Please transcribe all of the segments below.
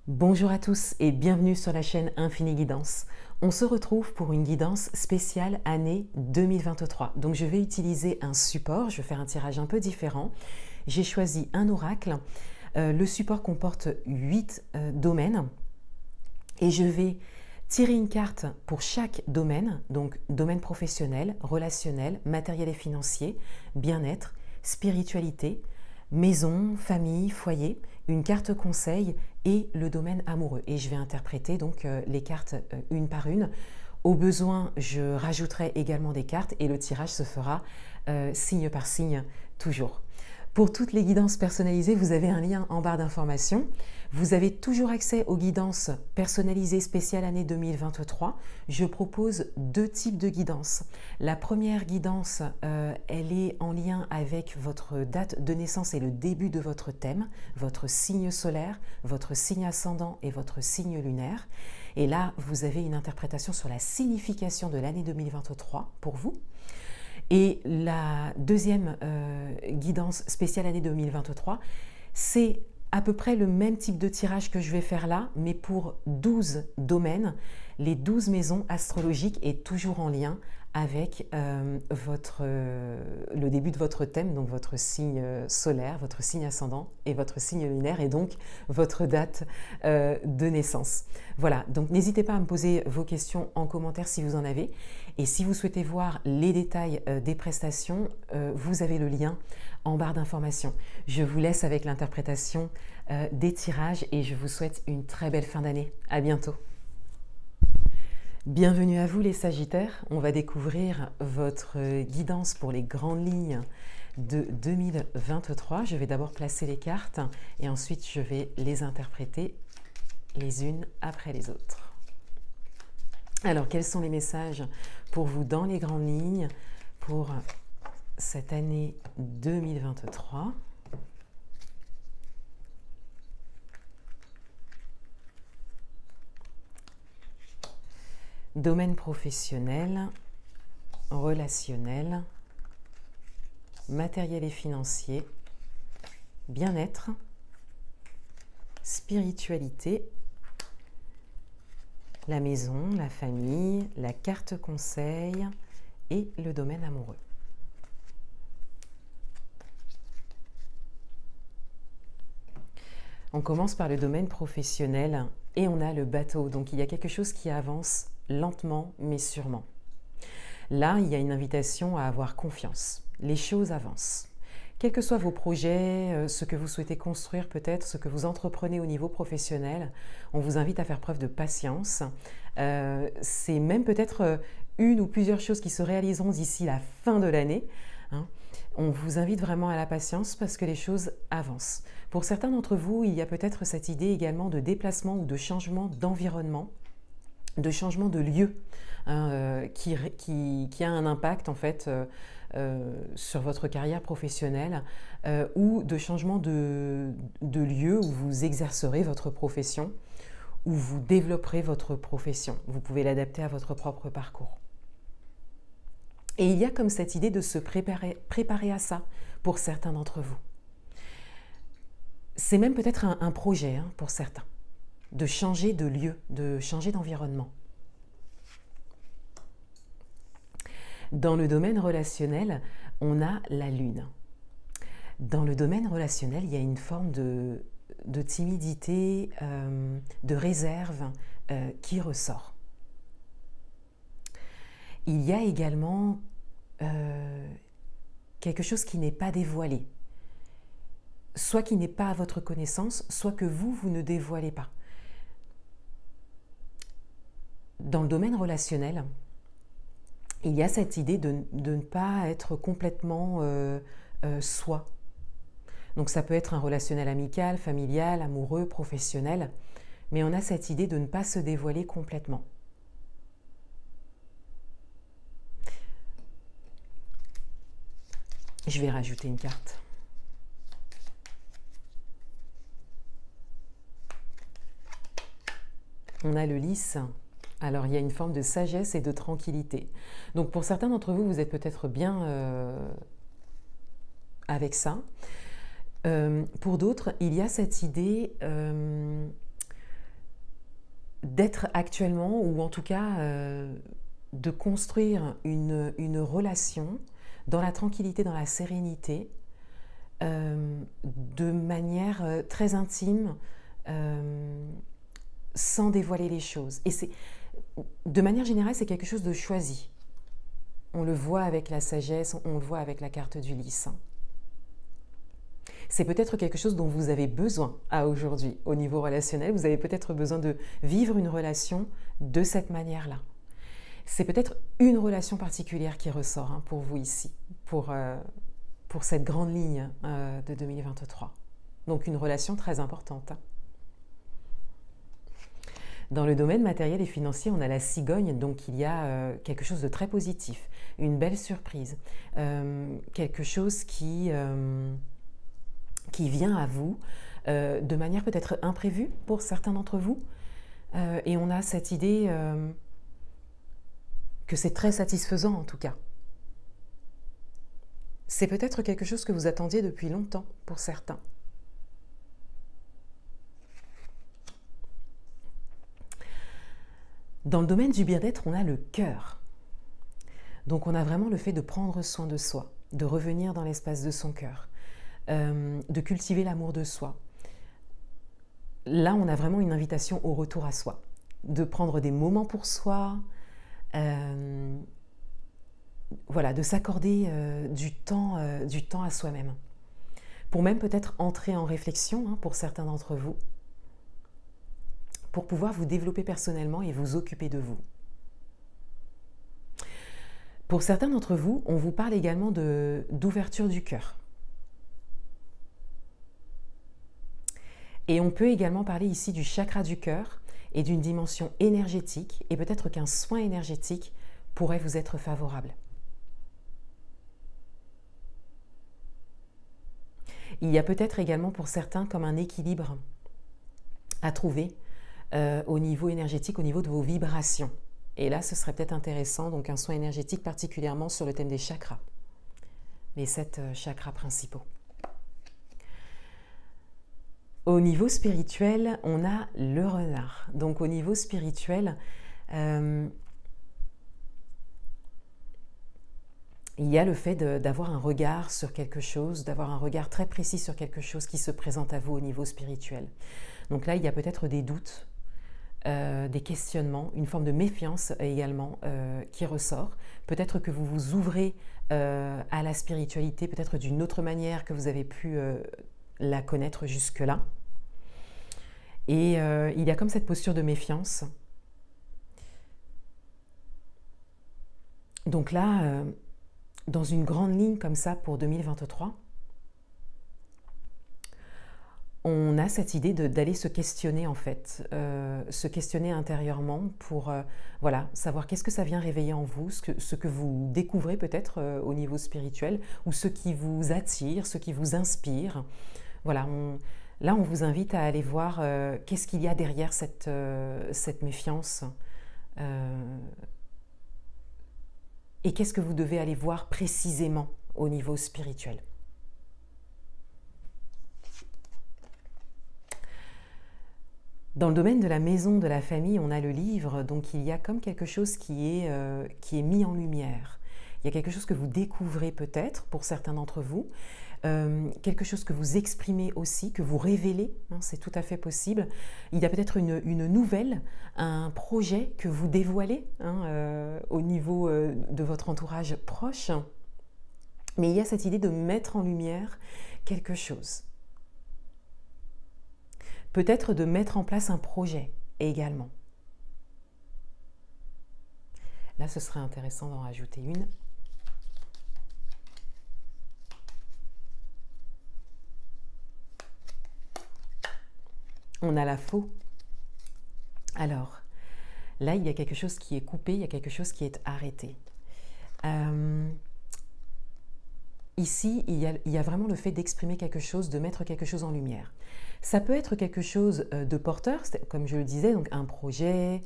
Bonjour à tous et bienvenue sur la chaîne Infini Guidance. On se retrouve pour une guidance spéciale année 2023. Donc je vais utiliser un support, je vais faire un tirage un peu différent. J'ai choisi un oracle. Le support comporte 8 domaines et je vais tirer une carte pour chaque domaine, donc domaine professionnel, relationnel, matériel et financier, bien-être, spiritualité, maison, famille, foyer, une carte conseil et le domaine amoureux. Et je vais interpréter donc les cartes une par une. Au besoin, je rajouterai également des cartes et le tirage se fera signe par signe toujours. Pour toutes les guidances personnalisées, vous avez un lien en barre d'informations. Vous avez toujours accès aux guidances personnalisées spéciales année 2023. Je propose 2 types de guidances. La première guidance, elle est en lien avec votre date de naissance et le début de votre thème, votre signe solaire, votre signe ascendant et votre signe lunaire. Et là, vous avez une interprétation sur la signification de l'année 2023 pour vous. Et la deuxième guidance spéciale année 2023, c'est à peu près le même type de tirage que je vais faire là, mais pour 12 domaines, les 12 maisons astrologiques et toujours en lien avec le début de votre thème, donc votre signe solaire, votre signe ascendant et votre signe lunaire et donc votre date de naissance. Voilà, donc n'hésitez pas à me poser vos questions en commentaire si vous en avez. Et si vous souhaitez voir les détails des prestations, vous avez le lien en barre d'informations. Je vous laisse avec l'interprétation des tirages et je vous souhaite une très belle fin d'année. À bientôt. Bienvenue à vous les Sagittaires. On va découvrir votre guidance pour les grandes lignes de 2023. Je vais d'abord placer les cartes et ensuite je vais les interpréter les unes après les autres. Alors, quels sont les messages pour vous dans les grandes lignes pour cette année 2023 ? Domaine professionnel, relationnel, matériel et financier, bien-être, spiritualité, la maison, la famille, la carte conseil et le domaine amoureux. On commence par le domaine professionnel et on a le bateau. Donc il y a quelque chose qui avance lentement mais sûrement. Là, il y a une invitation à avoir confiance. Les choses avancent. Quels que soient vos projets, ce que vous souhaitez construire peut-être, ce que vous entreprenez au niveau professionnel, on vous invite à faire preuve de patience. C'est même peut-être une ou plusieurs choses qui se réaliseront d'ici la fin de l'année. On vous invite vraiment à la patience parce que les choses avancent. Pour certains d'entre vous, il y a peut-être cette idée également de déplacement ou de changement d'environnement, de changement de lieu qui a un impact en fait sur votre carrière professionnelle ou de changement de lieu où vous exercerez votre profession, où vous développerez votre profession. Vous pouvez l'adapter à votre propre parcours. Et il y a comme cette idée de se préparer à ça pour certains d'entre vous. C'est même peut-être un projet pour certains, de changer de lieu, de changer d'environnement. Dans le domaine relationnel, on a la Lune. Dans le domaine relationnel, il y a une forme de timidité, de réserve qui ressort. Il y a également quelque chose qui n'est pas dévoilé, soit qui n'est pas à votre connaissance, soit que vous ne dévoilez pas. Dans le domaine relationnel, il y a cette idée de ne pas être complètement soi. Donc ça peut être un relationnel amical, familial, amoureux, professionnel, mais on a cette idée de ne pas se dévoiler complètement. Je vais rajouter une carte. On a le lys. Alors, il y a une forme de sagesse et de tranquillité. Donc, pour certains d'entre vous, vous êtes peut-être bien avec ça. Pour d'autres, il y a cette idée d'être actuellement, ou en tout cas de construire une relation dans la tranquillité, dans la sérénité, de manière très intime, sans dévoiler les choses. Et de manière générale, c'est quelque chose de choisi. On le voit avec la sagesse, on le voit avec la carte du lys. C'est peut-être quelque chose dont vous avez besoin aujourd'hui au niveau relationnel. Vous avez peut-être besoin de vivre une relation de cette manière-là. C'est peut-être une relation particulière qui ressort pour vous ici, pour cette grande ligne de 2023. Donc une relation très importante. Dans le domaine matériel et financier, on a la cigogne, donc il y a quelque chose de très positif, une belle surprise, quelque chose qui vient à vous de manière peut-être imprévue pour certains d'entre vous. Et on a cette idée que c'est très satisfaisant en tout cas. C'est peut-être quelque chose que vous attendiez depuis longtemps pour certains. Dans le domaine du bien-être, on a le cœur. Donc on a vraiment le fait de prendre soin de soi, de revenir dans l'espace de son cœur, de cultiver l'amour de soi. Là, on a vraiment une invitation au retour à soi, de prendre des moments pour soi, voilà, de s'accorder du temps à soi-même. Pour même peut-être entrer en réflexion pour certains d'entre vous, pour pouvoir vous développer personnellement et vous occuper de vous. Pour certains d'entre vous, on vous parle également d'ouverture du cœur. Et on peut également parler ici du chakra du cœur et d'une dimension énergétique, et peut-être qu'un soin énergétique pourrait vous être favorable. Il y a peut-être également pour certains comme un équilibre à trouver au niveau énergétique, au niveau de vos vibrations. Et là, ce serait peut-être intéressant, donc un soin énergétique particulièrement sur le thème des chakras, les 7 chakras principaux. Au niveau spirituel, on a le renard. Donc au niveau spirituel, il y a le fait d'avoir un regard sur quelque chose, d'avoir un regard très précis sur quelque chose qui se présente à vous au niveau spirituel. Donc là, il y a peut-être des doutes, des questionnements, une forme de méfiance également qui ressort. Peut-être que vous vous ouvrez à la spiritualité, peut-être d'une autre manière que vous avez pu la connaître jusque-là. Et il y a comme cette posture de méfiance. Donc là, dans une grande ligne comme ça pour 2023, on a cette idée d'aller se questionner en fait, se questionner intérieurement pour voilà, savoir qu'est-ce que ça vient réveiller en vous, ce que vous découvrez peut-être au niveau spirituel, ou ce qui vous attire, ce qui vous inspire. Voilà, là on vous invite à aller voir qu'est-ce qu'il y a derrière cette méfiance et qu'est-ce que vous devez aller voir précisément au niveau spirituel. Dans le domaine de la maison, de la famille, on a le livre, donc il y a comme quelque chose qui est mis en lumière. Il y a quelque chose que vous découvrez peut-être, pour certains d'entre vous, quelque chose que vous exprimez aussi, que vous révélez, c'est tout à fait possible. Il y a peut-être une nouvelle, un projet que vous dévoilez au niveau de votre entourage proche, mais il y a cette idée de mettre en lumière quelque chose. Peut-être de mettre en place un projet également. Là, ce serait intéressant d'en rajouter une. On a la faux. Alors, là, il y a quelque chose qui est coupé, il y a quelque chose qui est arrêté. Ici, il y a vraiment le fait d'exprimer quelque chose, de mettre quelque chose en lumière. Ça peut être quelque chose de porteur, comme je le disais, donc un projet,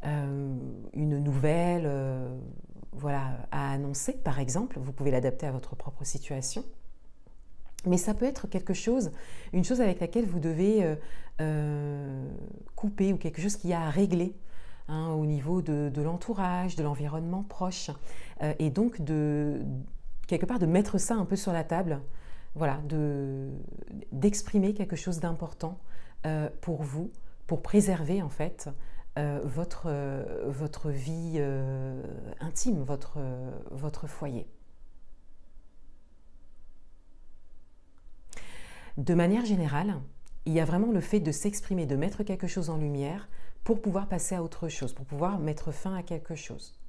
une nouvelle voilà, à annoncer, par exemple. Vous pouvez l'adapter à votre propre situation. Mais ça peut être quelque chose, une chose avec laquelle vous devez couper ou quelque chose qu'il y a à régler au niveau de l'entourage, de l'environnement proche. Et donc, quelque part, de mettre ça un peu sur la table, voilà, d'exprimer quelque chose d'important pour vous, pour préserver en fait votre vie intime, votre foyer. De manière générale, il y a vraiment le fait de s'exprimer, de mettre quelque chose en lumière pour pouvoir passer à autre chose, pour pouvoir mettre fin à quelque chose.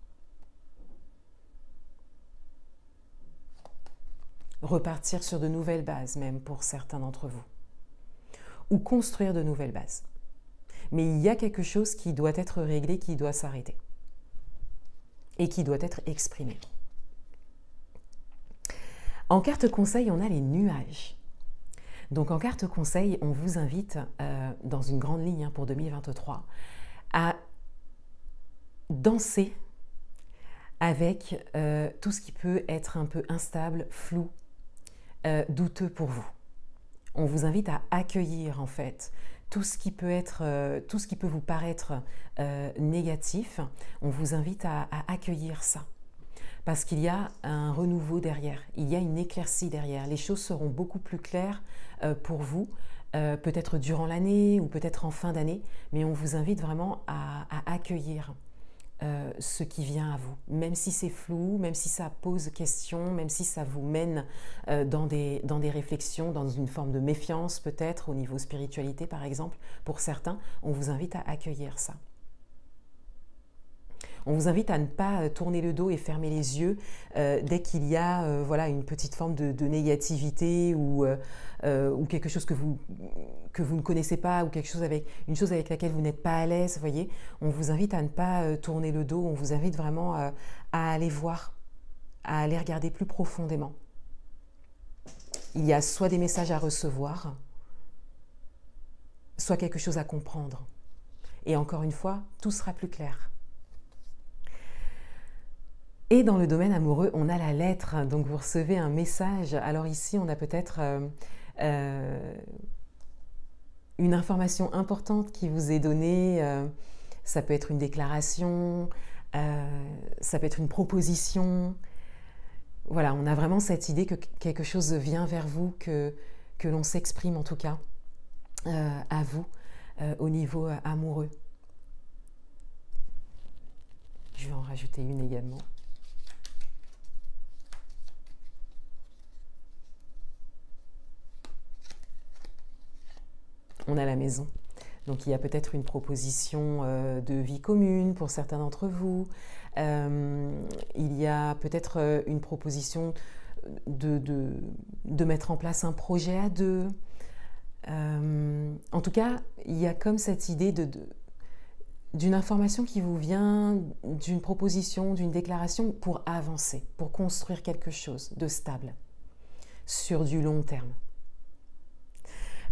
Repartir sur de nouvelles bases, même pour certains d'entre vous. Ou construire de nouvelles bases. Mais il y a quelque chose qui doit être réglé, qui doit s'arrêter. Et qui doit être exprimé. En carte conseil, on a les nuages. Donc en carte conseil, on vous invite, dans une grande ligne pour 2023, à danser avec tout ce qui peut être un peu instable, flou, douteux pour vous. On vous invite à accueillir en fait tout ce qui peut vous paraître négatif. On vous invite à accueillir ça. Parce qu'il y a un renouveau derrière, il y a une éclaircie derrière. Les choses seront beaucoup plus claires pour vous, peut-être durant l'année ou peut-être en fin d'année, mais on vous invite vraiment à accueillir ce qui vient à vous. Même si c'est flou, même si ça pose question, même si ça vous mène dans des réflexions, dans une forme de méfiance peut-être au niveau spiritualité par exemple, pour certains, on vous invite à accueillir ça. On vous invite à ne pas tourner le dos et fermer les yeux dès qu'il y a voilà, une petite forme de négativité ou quelque chose que vous ne connaissez pas ou une chose avec laquelle vous n'êtes pas à l'aise. Voyez, on vous invite à ne pas tourner le dos, on vous invite vraiment à aller voir, à aller regarder plus profondément. Il y a soit des messages à recevoir, soit quelque chose à comprendre. Et encore une fois, tout sera plus clair. Et dans le domaine amoureux, on a la lettre, donc vous recevez un message. Alors ici, on a peut-être une information importante qui vous est donnée. Ça peut être une déclaration, ça peut être une proposition. Voilà, on a vraiment cette idée que quelque chose vient vers vous, que l'on s'exprime en tout cas à vous au niveau amoureux. Je vais en rajouter une également. On a la maison. Donc il y a peut-être une proposition de vie commune pour certains d'entre vous. Il y a peut-être une proposition de mettre en place un projet à deux. En tout cas, il y a comme cette idée d'une information qui vous vient, d'une proposition, d'une déclaration pour avancer, pour construire quelque chose de stable sur du long terme.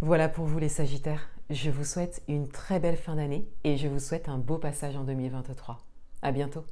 Voilà pour vous les Sagittaires, je vous souhaite une très belle fin d'année et je vous souhaite un beau passage en 2023. À bientôt.